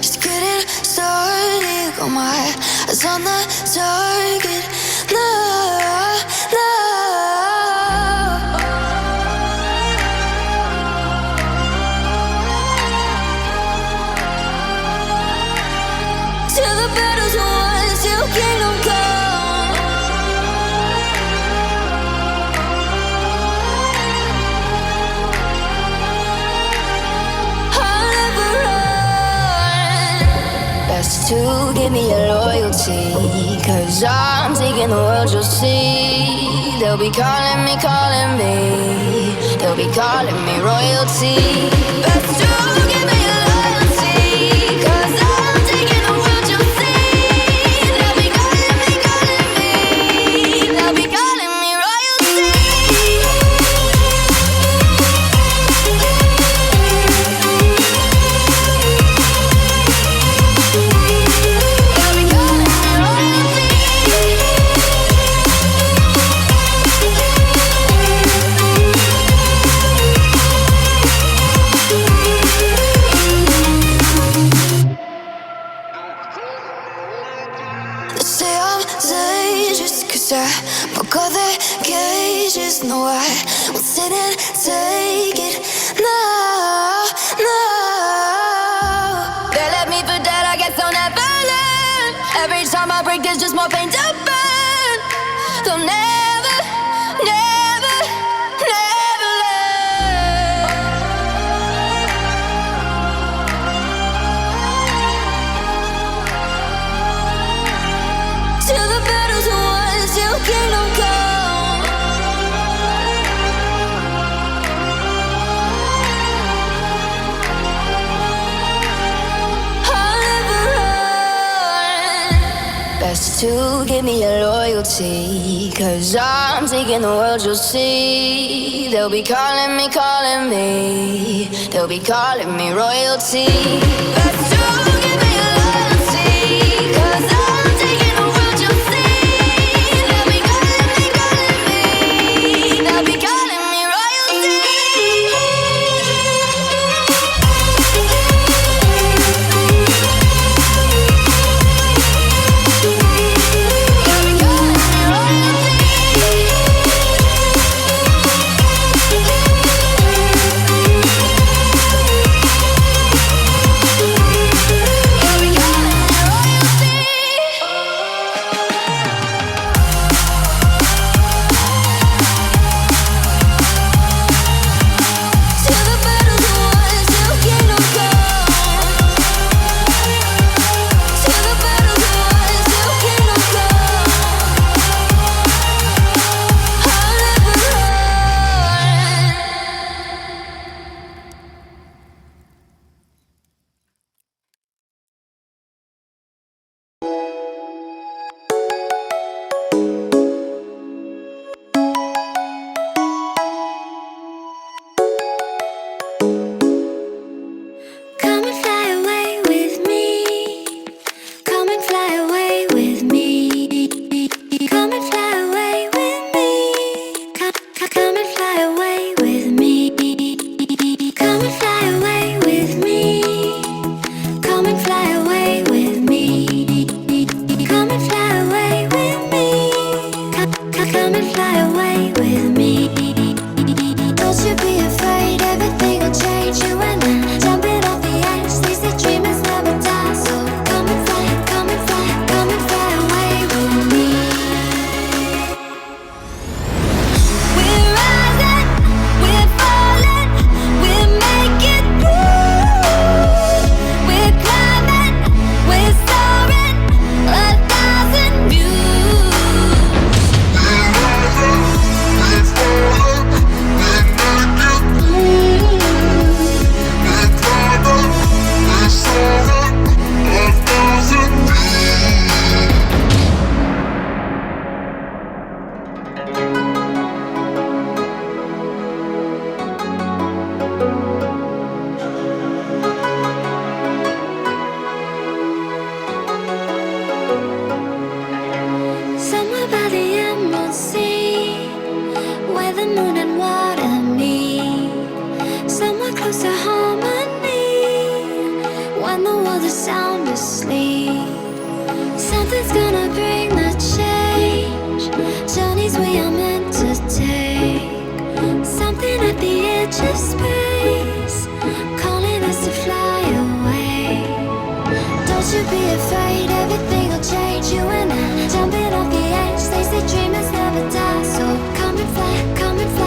just getting started. Got my eyes on the target. No, no. Till the battle's won, till kingdom come. I'll never run. Best to give me your loyalty, 'cause I'm taking the world, you'll see. They'll be calling me, calling me. They'll be calling me royalty. Best to give me your loyalty, 'cause I'm taking the world, you'll see. They'll be calling me, calling me. They'll be calling me royalty. They'll be calling me royalty. They say I'm dangerous 'cause I broke all the cages. No, I won't sit and take it. No, no. They left me for dead, I guess I'll never learn. Every time I break, there's just more pain to burn. They'll never, never, never learn. Till the battle's won, till kingdom come. I'll never run. Best to give me your loyalty, 'cause I'm taking the world, you'll see. They'll be calling me, calling me. They'll be calling me royalty. Best to give me your loyalty, 'cause I'm taking the world, you'll see. They'll be calling me, calling me. They'll be calling me royalty. They'll be calling me royalty. when the world is sound asleep. Something's gonna bring the change. Journeys we are meant to take. Something at the edge of space, calling us to fly away. Don't you be afraid, everything will change. You and I, jumping off the edge. They say dreamers never die, so come and fly, come and fly.